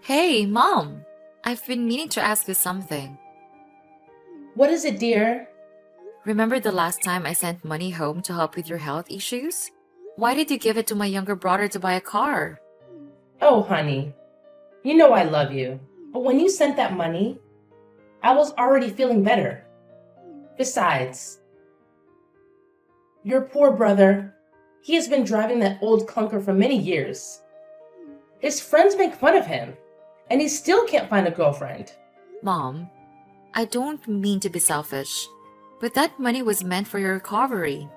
Hey, Mom! I've been meaning to ask you something. What is it, dear? Remember the last time I sent money home to help with your health issues? Why did you give it to my younger brother to buy a car? Oh, honey, you know I love you. But when you sent that money, I was already feeling better. Besides, your poor brother, he has been driving that old clunker for many years. His friends make fun of him, and he still can't find a girlfriend. Mom, I don't mean to be selfish, but that money was meant for your recovery.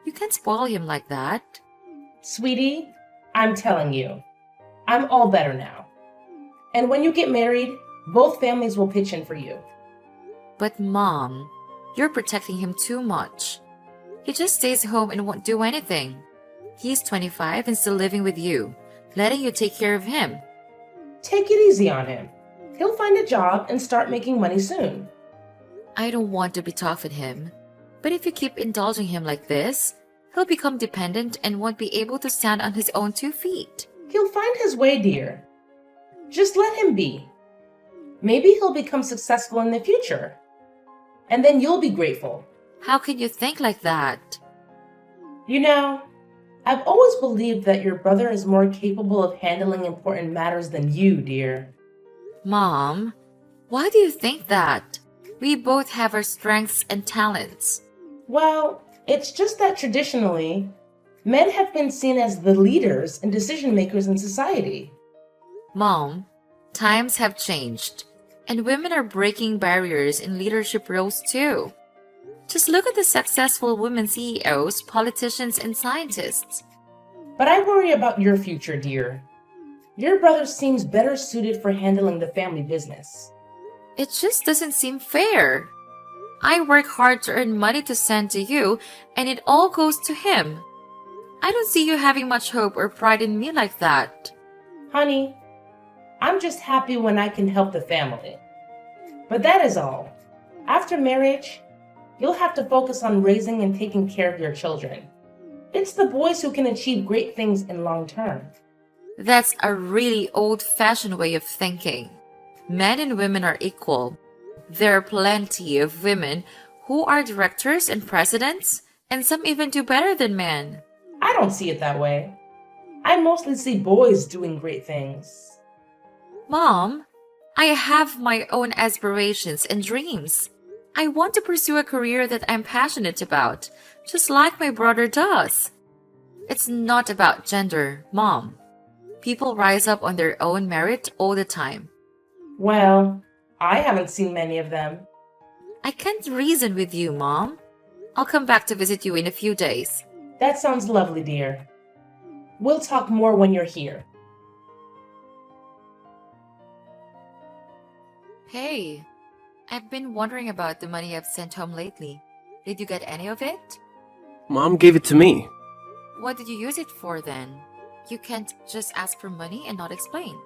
You can't spoil him like that. Sweetie, I'm telling you, I'm all better now. And when you get married, both families will pitch in for you. But Mom, you're protecting him too much. He just stays home and won't do anything. He's 25 and still living with you, letting you take care of him. Take it easy on him. He'll find a job and start making money soon. I don't want to be tough on him, but if you keep indulging him like this, he'll become dependent and won't be able to stand on his own 2 feet. He'll find his way, dear. Just let him be. Maybe he'll become successful in the future. And then you'll be grateful. How can you think like that? You know, I've always believed that your brother is more capable of handling important matters than you, dear. Mom, why do you think that? We both have our strengths and talents. Well, it's just that traditionally, men have been seen as the leaders and decision makers in society. Mom, times have changed, and women are breaking barriers in leadership roles too. Just look at the successful women CEOs, politicians, and scientists. But I worry about your future, dear. Your brother seems better suited for handling the family business. It just doesn't seem fair. I work hard to earn money to send to you, and it all goes to him. I don't see you having much hope or pride in me like that. Honey, I'm just happy when I can help the family. But that is all. After marriage, you'll have to focus on raising and taking care of your children. It's the boys who can achieve great things in long term. That's a really old-fashioned way of thinking. Men and women are equal. There are plenty of women who are directors and presidents, and some even do better than men. I don't see it that way. I mostly see boys doing great things. Mom, I have my own aspirations and dreams. I want to pursue a career that I'm passionate about, just like my brother does. It's not about gender, Mom. People rise up on their own merit all the time. Well, I haven't seen many of them. I can't reason with you, Mom. I'll come back to visit you in a few days. That sounds lovely, dear. We'll talk more when you're here. Hey, I've been wondering about the money I've sent home lately. Did you get any of it? Mom gave it to me. What did you use it for then? You can't just ask for money and not explain.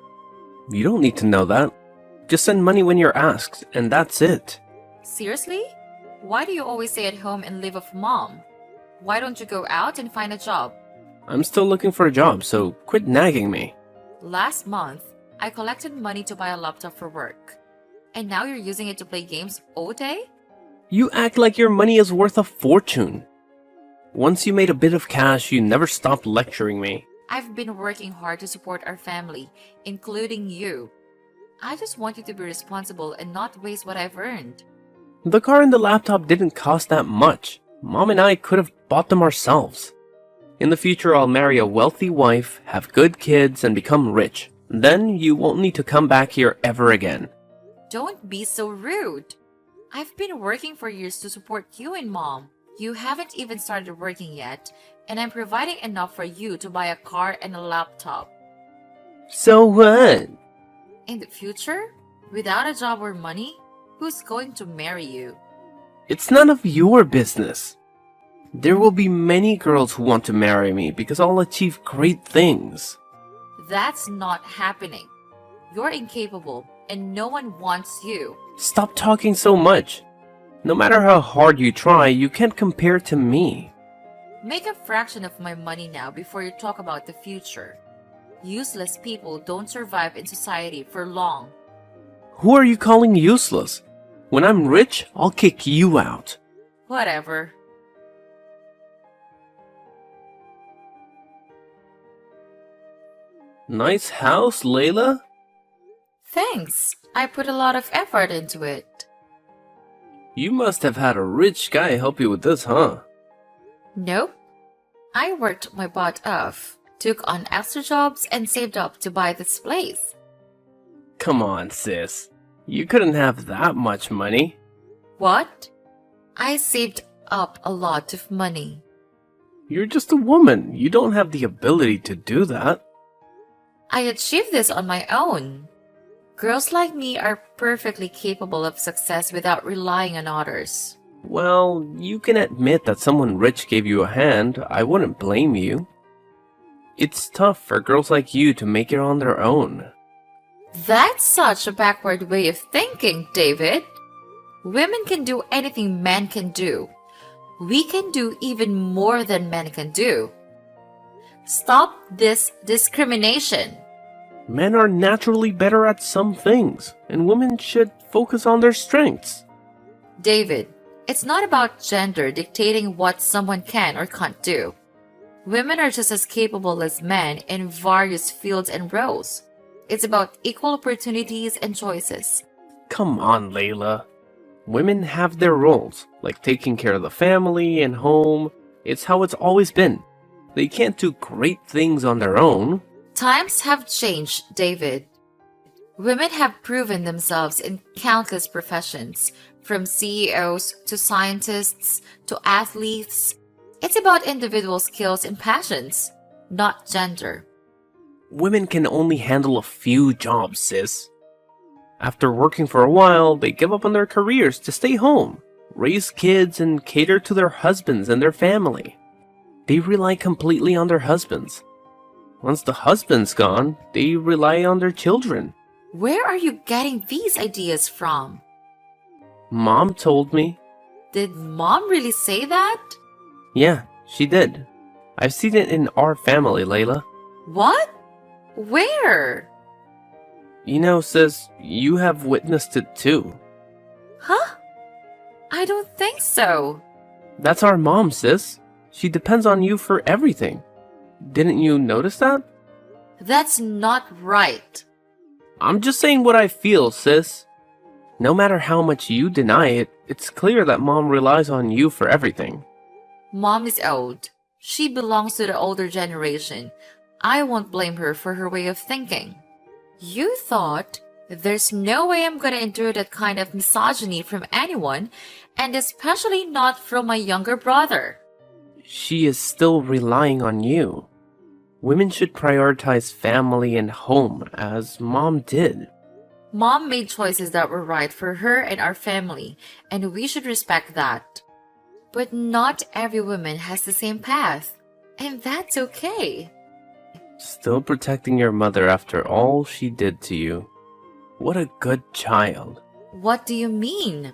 You don't need to know that. Just send money when you're asked, and that's it. Seriously? Why do you always stay at home and live off Mom? Why don't you go out and find a job? I'm still looking for a job, so quit nagging me. Last month, I collected money to buy a laptop for work. And now you're using it to play games all day? You act like your money is worth a fortune. Once you made a bit of cash, you never stopped lecturing me. I've been working hard to support our family, including you. I just want you to be responsible and not waste what I've earned. The car and the laptop didn't cost that much. Mom and I could have bought them ourselves. In the future, I'll marry a wealthy wife, have good kids, and become rich. Then you won't need to come back here ever again. Don't be so rude. I've been working for years to support you and Mom. You haven't even started working yet, and I'm providing enough for you to buy a car and a laptop. So what? In the future, without a job or money, who's going to marry you? It's none of your business. There will be many girls who want to marry me because I'll achieve great things. That's not happening. You're incapable, and no one wants you. Stop talking so much. No matter how hard you try, you can't compare to me. Make a fraction of my money now before you talk about the future. Useless people don't survive in society for long. Who are you calling useless? When I'm rich, I'll kick you out. Whatever. Nice house, Layla. Thanks. I put a lot of effort into it. You must have had a rich guy help you with this, huh? Nope. I worked my butt off, took on extra jobs, and saved up to buy this place. Come on, sis. You couldn't have that much money. What? I saved up a lot of money. You're just a woman. You don't have the ability to do that. I achieved this on my own. Girls like me are perfectly capable of success without relying on others. Well, you can admit that someone rich gave you a hand. I wouldn't blame you. It's tough for girls like you to make it on their own. That's such a backward way of thinking, David. Women can do anything men can do. We can do even more than men can do. Stop this discrimination. Men are naturally better at some things, and women should focus on their strengths. David, it's not about gender dictating what someone can or can't do. Women are just as capable as men in various fields and roles. It's about equal opportunities and choices. Come on, Layla. Women have their roles, like taking care of the family and home. It's how it's always been. They can't do great things on their own. Times have changed, David. Women have proven themselves in countless professions, from CEOs to scientists to athletes. It's about individual skills and passions, not gender. Women can only handle a few jobs, sis. After working for a while, they give up on their careers to stay home, raise kids, and cater to their husbands and their family. They rely completely on their husbands. Once the husband's gone, they rely on their children. Where are you getting these ideas from? Mom told me. Did Mom really say that? Yeah, she did. I've seen it in our family, Layla. What? Where? You know, sis, you have witnessed it too. Huh? I don't think so. That's our mom, sis. She depends on you for everything. Didn't you notice that? That's not right. I'm just saying what I feel, sis. No matter how much you deny it, it's clear that mom relies on you for everything. Mom is old. She belongs to the older generation. I won't blame her for her way of thinking. You thought, there's no way I'm gonna endure that kind of misogyny from anyone, and especially not from my younger brother. She is still relying on you. Women should prioritize family and home, as mom did. Mom made choices that were right for her and our family, and we should respect that. But not every woman has the same path, and that's okay. Still protecting your mother after all she did to you. What a good child. What do you mean?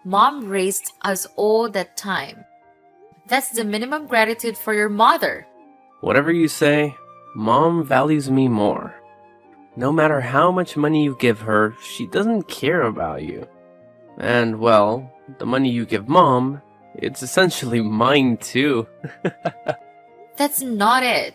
Mom raised us all that time. That's the minimum gratitude for your mother. Whatever you say, mom values me more. No matter how much money you give her, she doesn't care about you. And, well, the money you give mom, it's essentially mine too. That's not it.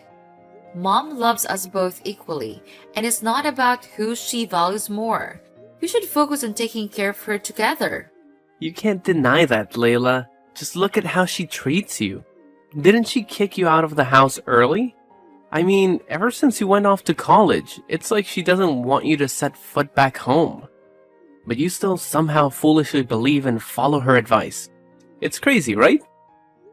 Mom loves us both equally, and it's not about who she values more. We should focus on taking care of her together. You can't deny that, Layla. Just look at how she treats you. Didn't she kick you out of the house early? I mean, ever since you went off to college, it's like she doesn't want you to set foot back home. But you still somehow foolishly believe and follow her advice. It's crazy, right?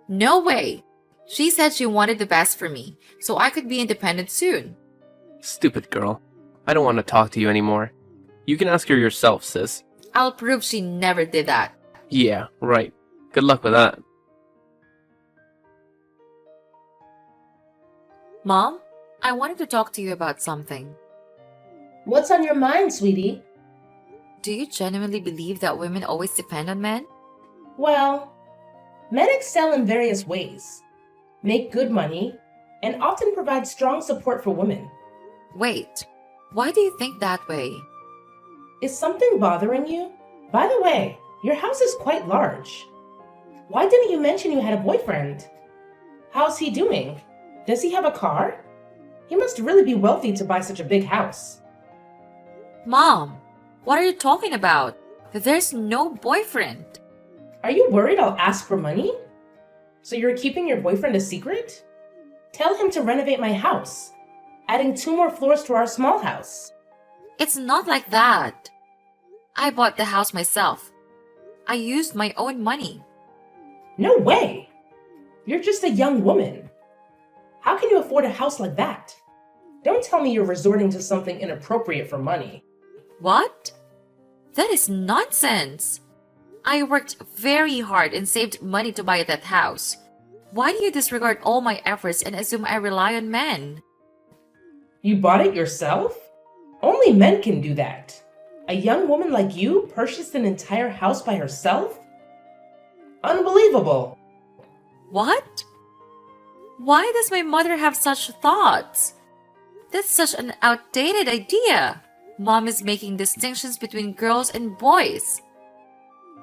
No way. She said she wanted the best for me, so I could be independent soon. Stupid girl. I don't want to talk to you anymore. You can ask her yourself, sis. I'll prove she never did that. Yeah, right. Good luck with that. Mom, I wanted to talk to you about something. What's on your mind, sweetie? Do you genuinely believe that women always depend on men? Well, men excel in various ways, make good money, and often provide strong support for women. Wait, why do you think that way? Is something bothering you? By the way, your house is quite large. Why didn't you mention you had a boyfriend? How's he doing? Does he have a car? He must really be wealthy to buy such a big house. Mom, what are you talking about? There's no boyfriend. Are you worried I'll ask for money? So you're keeping your boyfriend a secret? Tell him to renovate my house, adding 2 more floors to our small house. It's not like that. I bought the house myself. I used my own money. No way! You're just a young woman. How can you afford a house like that? Don't tell me you're resorting to something inappropriate for money. What? That is nonsense. I worked very hard and saved money to buy that house. Why do you disregard all my efforts and assume I rely on men? You bought it yourself? Only men can do that. A young woman like you purchased an entire house by herself? Unbelievable. What? Why does my mother have such thoughts? That's such an outdated idea. Mom is making distinctions between girls and boys.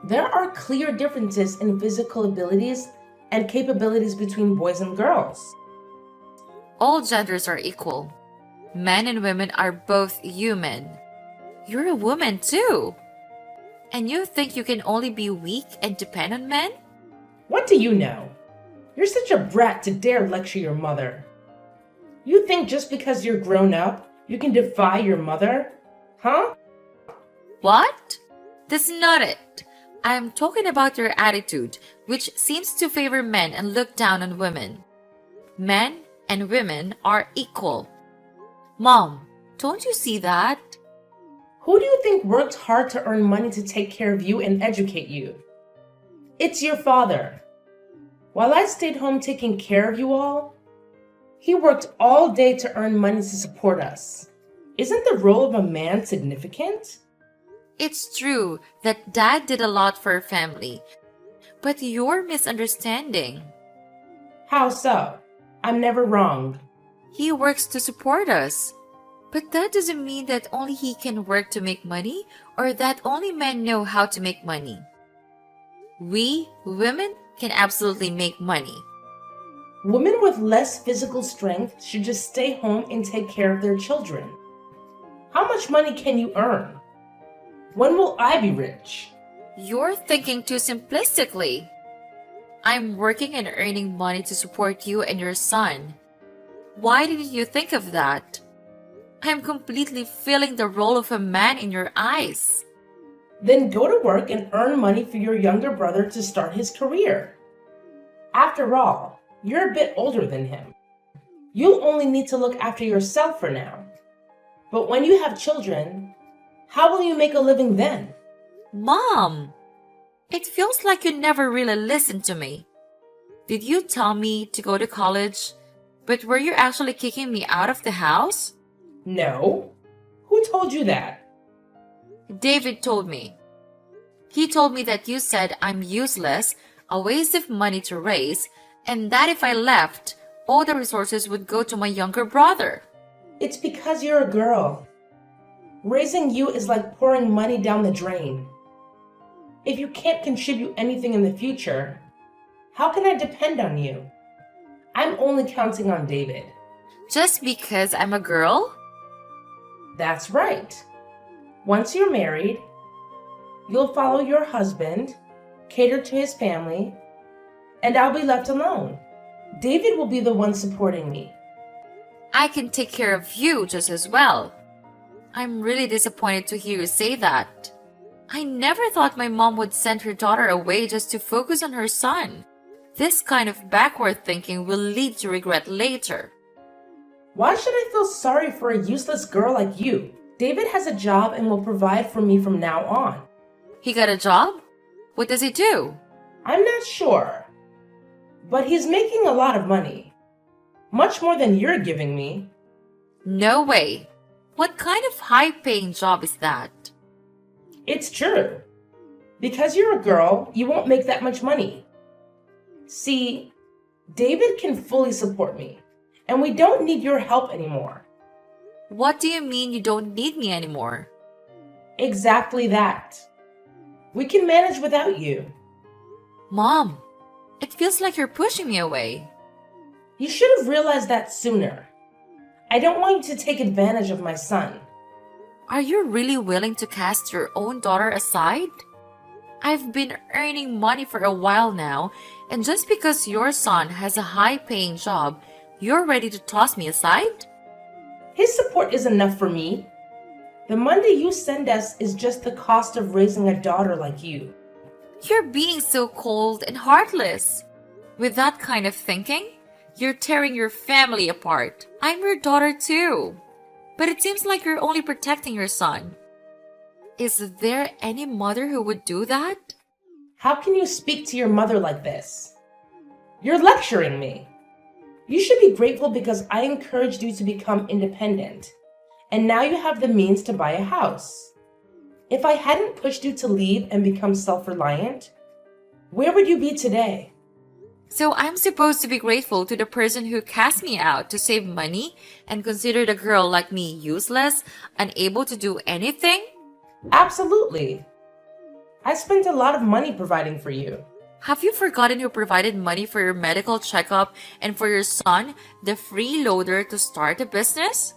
There are clear differences in physical abilities and capabilities between boys and girls. All genders are equal. Men and women are both human. You're a woman too. And you think you can only be weak and depend on men? What do you know? You're such a brat to dare lecture your mother. You think just because you're grown up, you can defy your mother? Huh? What? That's not it. I am talking about your attitude, which seems to favor men and look down on women. Men and women are equal. Mom, don't you see that? Who do you think worked hard to earn money to take care of you and educate you? It's your father. While I stayed home taking care of you all, he worked all day to earn money to support us. Isn't the role of a man significant? It's true that Dad did a lot for our family, but you're misunderstanding. How so? I'm never wrong. He works to support us. But that doesn't mean that only he can work to make money or that only men know how to make money. We, women, can absolutely make money. Women with less physical strength should just stay home and take care of their children. How much money can you earn? When will I be rich? You're thinking too simplistically. I'm working and earning money to support you and your son. Why didn't you think of that? I'm completely filling the role of a man in your eyes. Then go to work and earn money for your younger brother to start his career. After all, you're a bit older than him. You'll only need to look after yourself for now. But when you have children, how will you make a living then? Mom, it feels like you never really listened to me. Did you tell me to go to college, but were you actually kicking me out of the house? No. Who told you that? David told me. He told me that you said I'm useless, a waste of money to raise, and that if I left, all the resources would go to my younger brother. It's because you're a girl. Raising you is like pouring money down the drain. If you can't contribute anything in the future, how can I depend on you? I'm only counting on David. Just because I'm a girl? That's right. Once you're married, you'll follow your husband, cater to his family, and I'll be left alone. David will be the one supporting me. I can take care of you just as well. I'm really disappointed to hear you say that. I never thought my mom would send her daughter away just to focus on her son. This kind of backward thinking will lead to regret later. Why should I feel sorry for a useless girl like you? David has a job and will provide for me from now on. He got a job? What does he do? I'm not sure, but he's making a lot of money. Much more than you're giving me. No way. What kind of high-paying job is that? It's true. Because you're a girl, you won't make that much money. See, David can fully support me, and we don't need your help anymore. What do you mean you don't need me anymore? Exactly that. We can manage without you. Mom, it feels like you're pushing me away. You should have realized that sooner. I don't want you to take advantage of my son. Are you really willing to cast your own daughter aside? I've been earning money for a while now, and just because your son has a high-paying job, you're ready to toss me aside? His support is enough for me. The money you send us is just the cost of raising a daughter like you. You're being so cold and heartless. With that kind of thinking, you're tearing your family apart. I'm your daughter too. But it seems like you're only protecting your son. Is there any mother who would do that? How can you speak to your mother like this? You're lecturing me. You should be grateful because I encouraged you to become independent. And now you have the means to buy a house. If I hadn't pushed you to leave and become self-reliant, where would you be today? So I'm supposed to be grateful to the person who cast me out to save money and considered a girl like me useless, unable to do anything? Absolutely. I spent a lot of money providing for you. Have you forgotten who provided money for your medical checkup and for your son, the freeloader, to start a business?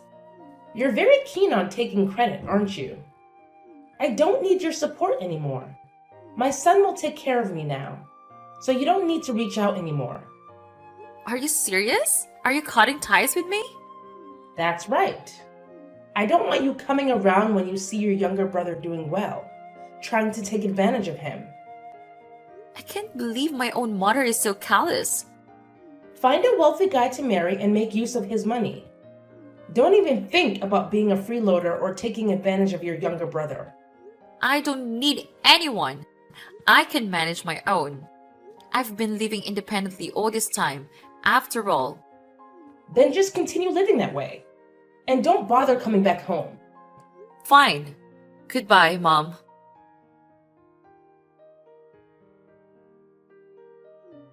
You're very keen on taking credit, aren't you? I don't need your support anymore. My son will take care of me now, so you don't need to reach out anymore. Are you serious? Are you cutting ties with me? That's right. I don't want you coming around when you see your younger brother doing well, trying to take advantage of him. I can't believe my own mother is so callous. Find a wealthy guy to marry and make use of his money. Don't even think about being a freeloader or taking advantage of your younger brother. I don't need anyone. I can manage my own. I've been living independently all this time, after all. Then just continue living that way. And don't bother coming back home. Fine. Goodbye, Mom.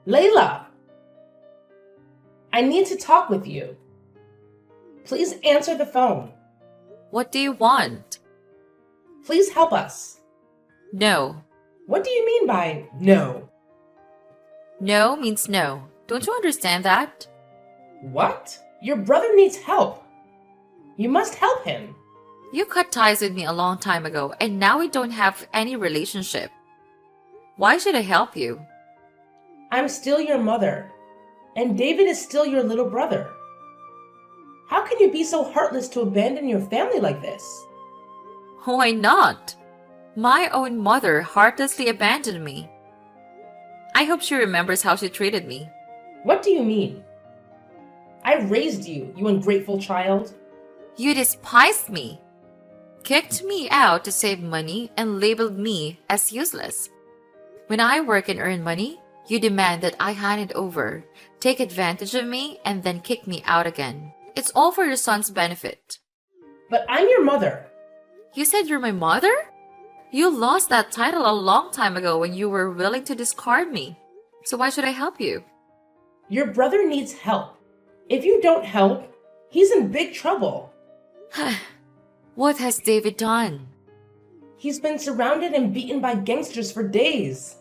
Layla! I need to talk with you. Please answer the phone. What do you want? Please help us. No. What do you mean by no? No means no. Don't you understand that? What? Your brother needs help. You must help him. You cut ties with me a long time ago, and now we don't have any relationship. Why should I help you? I'm still your mother, and David is still your little brother. How can you be so heartless to abandon your family like this? Why not? My own mother heartlessly abandoned me. I hope she remembers how she treated me. What do you mean? I raised you, you ungrateful child. You despised me, kicked me out to save money, and labeled me as useless. When I work and earn money, you demand that I hand it over, take advantage of me, and then kick me out again. It's all for your son's benefit. But I'm your mother. You said you're my mother? You lost that title a long time ago when you were willing to discard me. So why should I help you? Your brother needs help. If you don't help, he's in big trouble. What has David done? He's been surrounded and beaten by gangsters for days.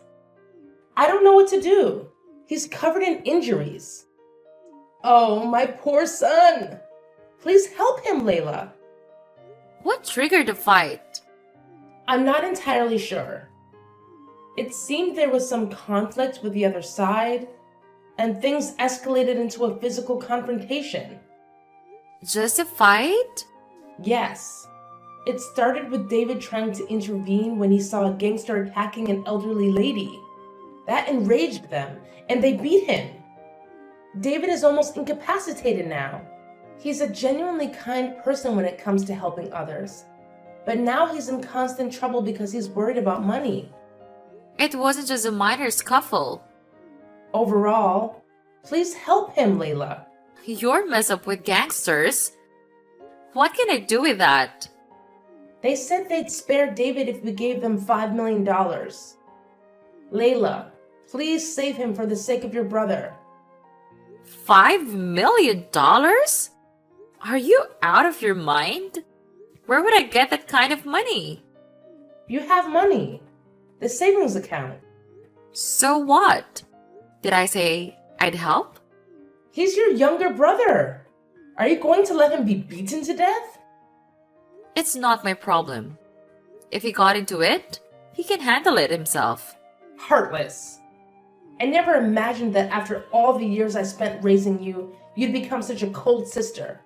I don't know what to do. He's covered in injuries. Oh, my poor son. Please help him, Layla. What triggered the fight? I'm not entirely sure. It seemed there was some conflict with the other side, and things escalated into a physical confrontation. Just a fight? Yes. It started with David trying to intervene when he saw a gangster attacking an elderly lady. That enraged them, and they beat him. David is almost incapacitated now. He's a genuinely kind person when it comes to helping others. But now he's in constant trouble because he's worried about money. It wasn't just a minor scuffle. Overall, please help him, Layla. You're messed up with gangsters. What can I do with that? They said they'd spare David if we gave them $5 million. Layla, please save him for the sake of your brother. $5 million? Are you out of your mind? Where would I get that kind of money? You have money. The savings account. So what? Did I say I'd help? He's your younger brother. Are you going to let him be beaten to death? It's not my problem. If he got into it, he can handle it himself. Heartless. I never imagined that after all the years I spent raising you, you'd become such a cold sister.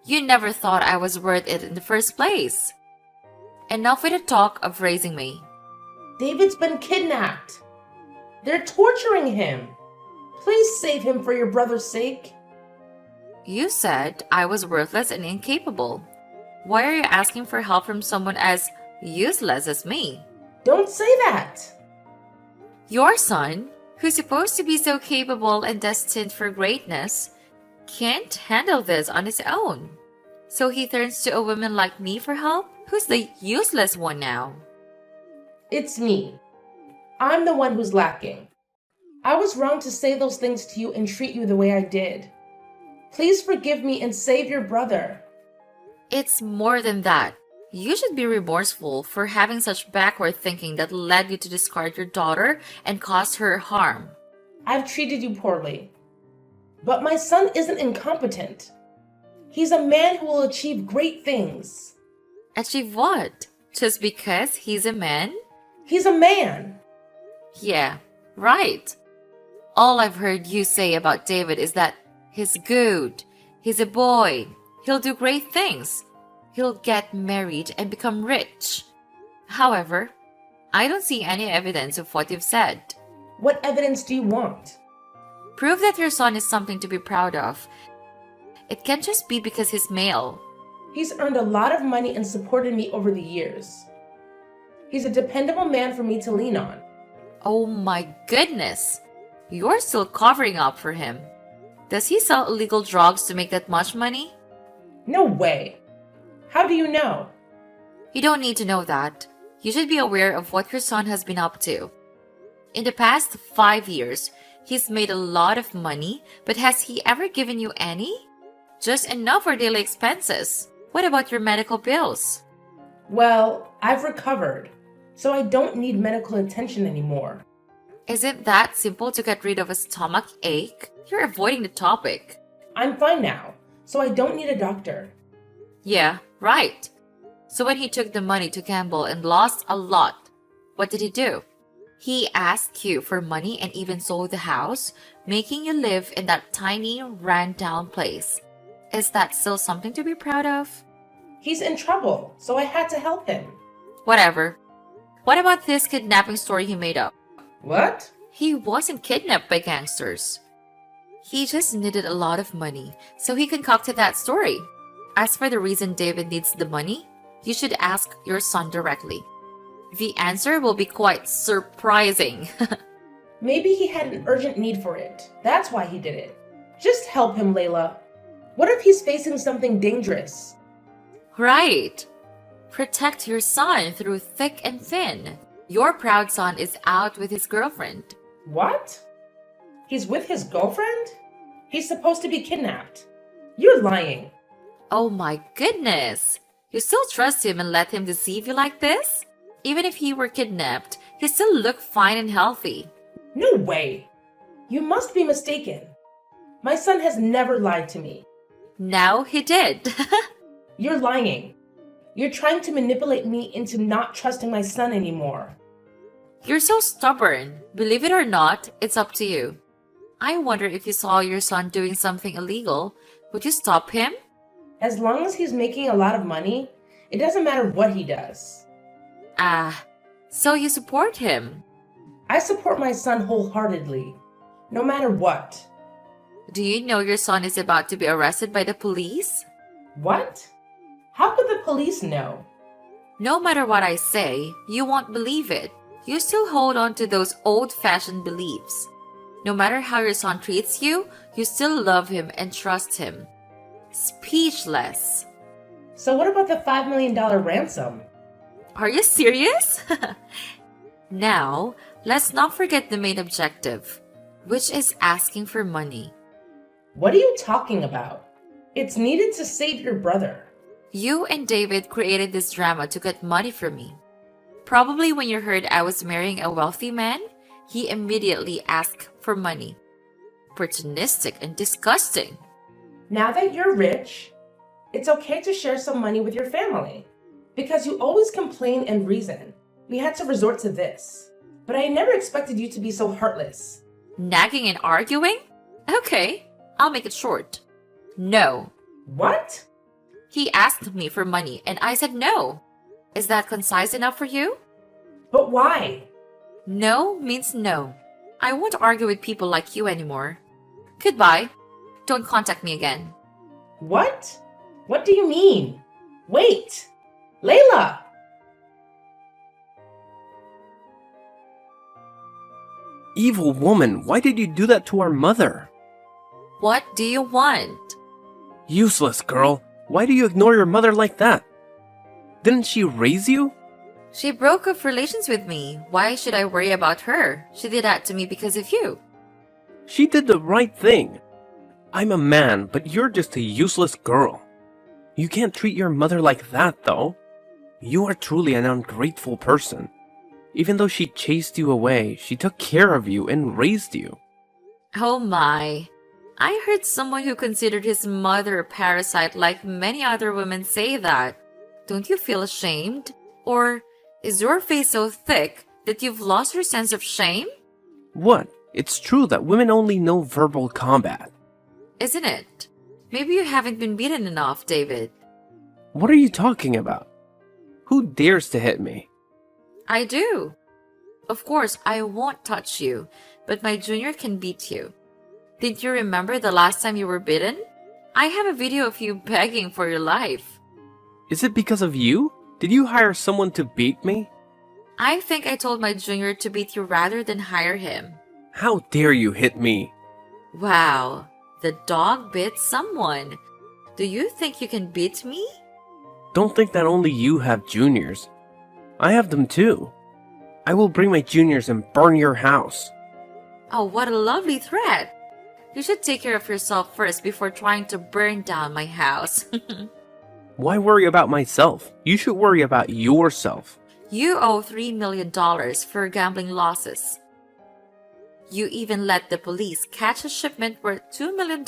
You never thought I was worth it in the first place. Enough with the talk of raising me. David's been kidnapped. They're torturing him. Please save him for your brother's sake. You said I was worthless and incapable. Why are you asking for help from someone as useless as me? Don't say that. Your son, who's supposed to be so capable and destined for greatness, can't handle this on his own. So he turns to a woman like me for help? Who's the useless one now? It's me. I'm the one who's lacking. I was wrong to say those things to you and treat you the way I did. Please forgive me and save your brother. It's more than that. You should be remorseful for having such backward thinking that led you to discard your daughter and cause her harm. I've treated you poorly. But my son isn't incompetent. He's a man who will achieve great things. Achieve what? Just because he's a man? He's a man. Yeah, right. All I've heard you say about David is that he's good, he's a boy, he'll do great things, he'll get married and become rich. However, I don't see any evidence of what you've said. What evidence do you want? Prove that your son is something to be proud of. It can't just be because he's male. He's earned a lot of money and supported me over the years. He's a dependable man for me to lean on. Oh my goodness! You're still covering up for him. Does he sell illegal drugs to make that much money? No way. How do you know? You don't need to know that. You should be aware of what your son has been up to. In the past 5 years, he's made a lot of money, but has he ever given you any? Just enough for daily expenses. What about your medical bills? Well, I've recovered, so I don't need medical attention anymore. Is it that simple to get rid of a stomach ache? You're avoiding the topic. I'm fine now, so I don't need a doctor. Yeah, right. So when he took the money to gamble and lost a lot, what did he do? He asked you for money and even sold the house, making you live in that tiny, ran-down place. Is that still something to be proud of? He's in trouble, so I had to help him. Whatever. What about this kidnapping story he made up? What? He wasn't kidnapped by gangsters. He just needed a lot of money, so he concocted that story. As for the reason David needs the money, you should ask your son directly. The answer will be quite surprising. Maybe he had an urgent need for it. That's why he did it. Just help him, Layla. What if he's facing something dangerous? Right. Protect your son through thick and thin. Your proud son is out with his girlfriend. What? He's with his girlfriend? He's supposed to be kidnapped. You're lying. Oh my goodness. You still trust him and let him deceive you like this? Even if he were kidnapped, he still look fine and healthy. No way. You must be mistaken. My son has never lied to me. Now he did. You're lying. You're trying to manipulate me into not trusting my son anymore. You're so stubborn. Believe it or not, it's up to you. I wonder if you saw your son doing something illegal, would you stop him? As long as he's making a lot of money, it doesn't matter what he does. Ah, so you support him. I support my son wholeheartedly, no matter what. Do you know your son is about to be arrested by the police? What? How could the police know? No matter what I say, you won't believe it. You still hold on to those old-fashioned beliefs. No matter how your son treats you, you still love him and trust him. Speechless. So what about the $5 million ransom? Are you serious? Now, let's not forget the main objective, which is asking for money. What are you talking about? It's needed to save your brother. You and David created this drama to get money from me. Probably when you heard I was marrying a wealthy man, he immediately asked for money. Opportunistic and disgusting. Now that you're rich, it's okay to share some money with your family. Because you always complain and reason, we had to resort to this. But I never expected you to be so heartless. Nagging and arguing? Okay, I'll make it short. No. What? He asked me for money and I said no. Is that concise enough for you? But why? No means no. I won't argue with people like you anymore. Goodbye. Don't contact me again. What? What do you mean? Wait! Layla! Evil woman, why did you do that to our mother? What do you want? Useless girl, why do you ignore your mother like that? Didn't she raise you? She broke off relations with me. Why should I worry about her? She did that to me because of you. She did the right thing. I'm a man, but you're just a useless girl. You can't treat your mother like that, though. You are truly an ungrateful person. Even though she chased you away, she took care of you and raised you. Oh my. I heard someone who considered his mother a parasite like many other women say that. Don't you feel ashamed? Or is your face so thick that you've lost your sense of shame? What? It's true that women only know verbal combat. Isn't it? Maybe you haven't been beaten enough, David. What are you talking about? Who dares to hit me? I do. Of course, I won't touch you, but my junior can beat you. Didn't you remember the last time you were bitten? I have a video of you begging for your life. Is it because of you? Did you hire someone to beat me? I think I told my junior to beat you rather than hire him. How dare you hit me? Wow, the dog bit someone. Do you think you can beat me? Don't think that only you have juniors. I have them too. I will bring my juniors and burn your house. Oh, what a lovely threat. You should take care of yourself first before trying to burn down my house. Why worry about myself? You should worry about yourself. You owe $3 million for gambling losses. You even let the police catch a shipment worth $2 million,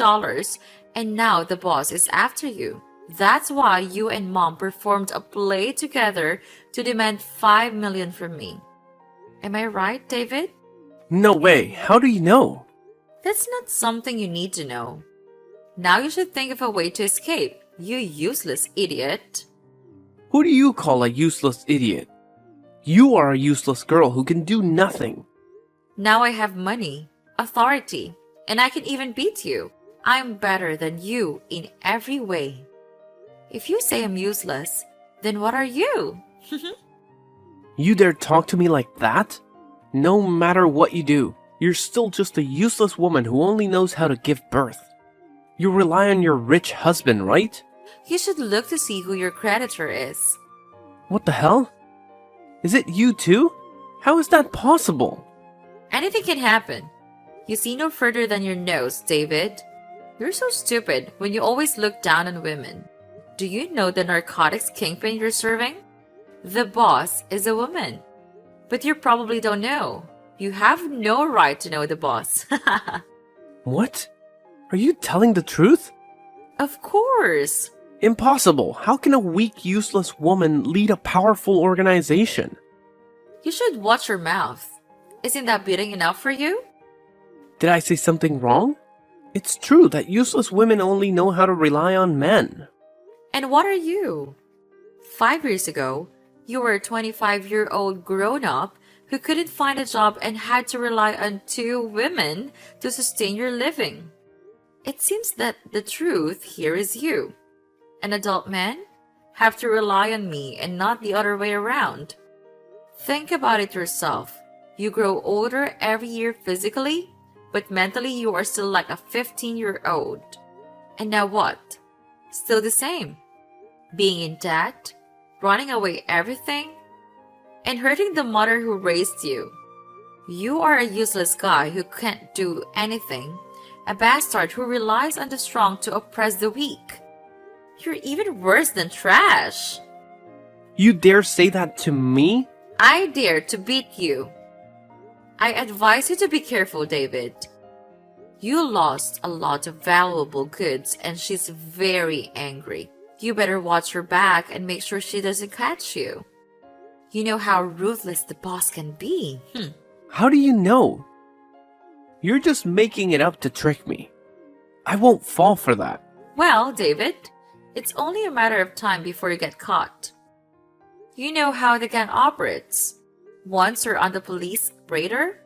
and now the boss is after you. That's why you and mom performed a play together to demand $5 million from me. Am I right, David? No way. How do you know? That's not something you need to know. Now you should think of a way to escape, you useless idiot. Who do you call a useless idiot? You are a useless girl who can do nothing. Now I have money, authority, and I can even beat you. I'm better than you in every way. If you say I'm useless, then what are you? You dare talk to me like that? No matter what you do, you're still just a useless woman who only knows how to give birth. You rely on your rich husband, right? You should look to see who your creditor is. What the hell? Is it you too? How is that possible? Anything can happen. You see no further than your nose, David. You're so stupid when you always look down on women. Do you know the narcotics kingpin you're serving? The boss is a woman. But you probably don't know. You have no right to know the boss. What? Are you telling the truth? Of course. Impossible. How can a weak, useless woman lead a powerful organization? You should watch your mouth. Isn't that beating enough for you? Did I say something wrong? It's true that useless women only know how to rely on men. And what are you? 5 years ago, you were a 25-year-old grown-up who couldn't find a job and had to rely on 2 women to sustain your living. It seems that the truth here is you. An adult man have to rely on me and not the other way around. Think about it yourself. You grow older every year physically, but mentally you are still like a 15-year-old. And now what? Still the same. Being in debt, running away everything, and hurting the mother who raised you. You are a useless guy who can't do anything A bastard who relies on the strong to oppress the weak. You're even worse than trash. You dare say that to me? I dare to beat you. I advise you to be careful, David. You lost a lot of valuable goods and she's very angry. You better watch her back and make sure she doesn't catch you. You know how ruthless the boss can be. How do you know? You're just making it up to trick me. I won't fall for that. Well, David, it's only a matter of time before you get caught. You know how the gang operates. Once you're on the police radar,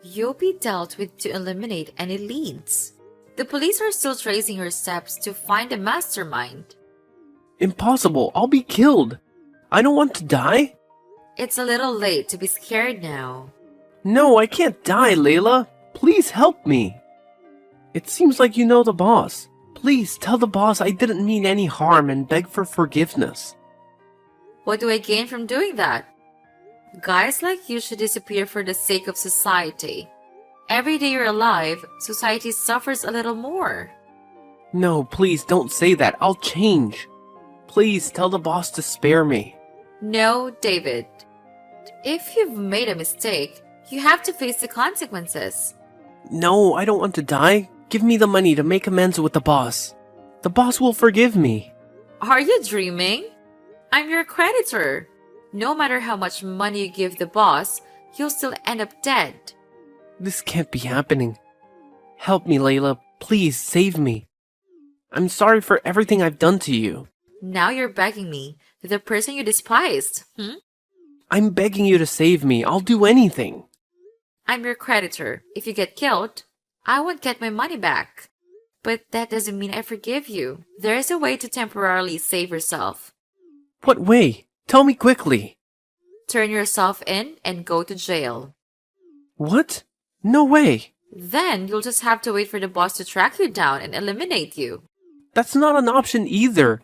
you'll be dealt with to eliminate any leads. The police are still tracing your steps to find the mastermind. Impossible. I'll be killed. I don't want to die. It's a little late to be scared now. No, I can't die, Layla. Please help me. It seems like you know the boss. Please tell the boss I didn't mean any harm and beg for forgiveness. What do I gain from doing that? Guys like you should disappear for the sake of society. Every day you're alive, society suffers a little more. No, please don't say that. I'll change. Please tell the boss to spare me. No, David. If you've made a mistake, you have to face the consequences. No, I don't want to die. Give me the money to make amends with the boss. The boss will forgive me. Are you dreaming? I'm your creditor. No matter how much money you give the boss, you'll still end up dead. This can't be happening. Help me, Layla. Please save me. I'm sorry for everything I've done to you. Now you're begging me, the person you despised. I'm begging you to save me. I'll do anything. I'm your creditor. If you get killed, I won't get my money back. But that doesn't mean I forgive you. There is a way to temporarily save yourself. What way? Tell me quickly. Turn yourself in and go to jail. What? No way. Then you'll just have to wait for the boss to track you down and eliminate you. That's not an option either.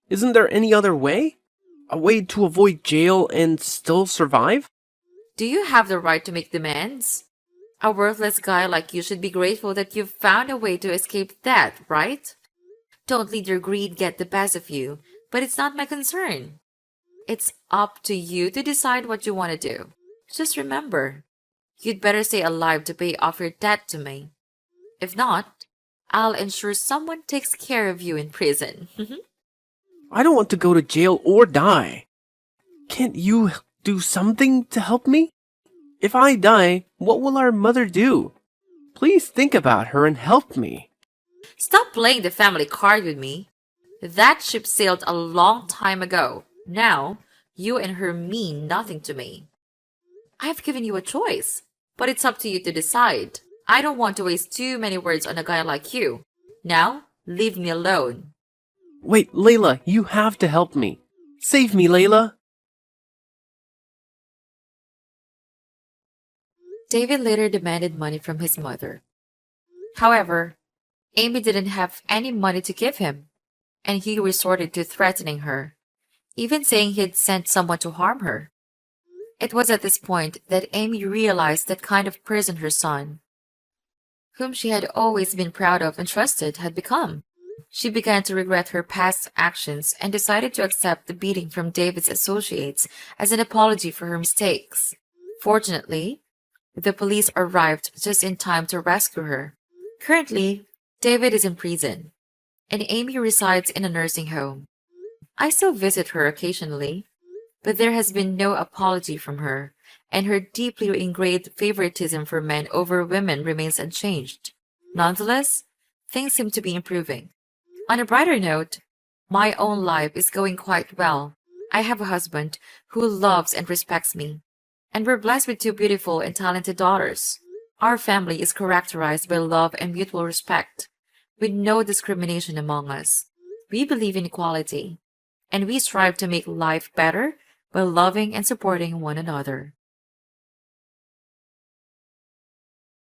Isn't there any other way? A way to avoid jail and still survive? Do you have the right to make demands? A worthless guy like you should be grateful that you've found a way to escape death, right? Don't let your greed get the best of you, but it's not my concern. It's up to you to decide what you want to do. Just remember, you'd better stay alive to pay off your debt to me. If not, I'll ensure someone takes care of you in prison. I don't want to go to jail or die. Can't you do something to help me? If I die, what will our mother do? Please think about her and help me. Stop playing the family card with me. That ship sailed a long time ago. Now, you and her mean nothing to me. I've given you a choice, but it's up to you to decide. I don't want to waste too many words on a guy like you. Now, leave me alone. Wait, Layla, you have to help me. Save me, Layla. David later demanded money from his mother. However, Amy didn't have any money to give him, and he resorted to threatening her, even saying he'd sent someone to harm her. It was at this point that Amy realized that kind of person her son, whom she had always been proud of and trusted, had become. She began to regret her past actions and decided to accept the beating from David's associates as an apology for her mistakes. Fortunately, the police arrived just in time to rescue her. Currently, David is in prison, and Amy resides in a nursing home. I still visit her occasionally, but there has been no apology from her, and her deeply ingrained favoritism for men over women remains unchanged. Nonetheless, things seem to be improving. On a brighter note, my own life is going quite well. I have a husband who loves and respects me, and we're blessed with two beautiful and talented daughters. Our family is characterized by love and mutual respect, with no discrimination among us. We believe in equality, and we strive to make life better by loving and supporting one another.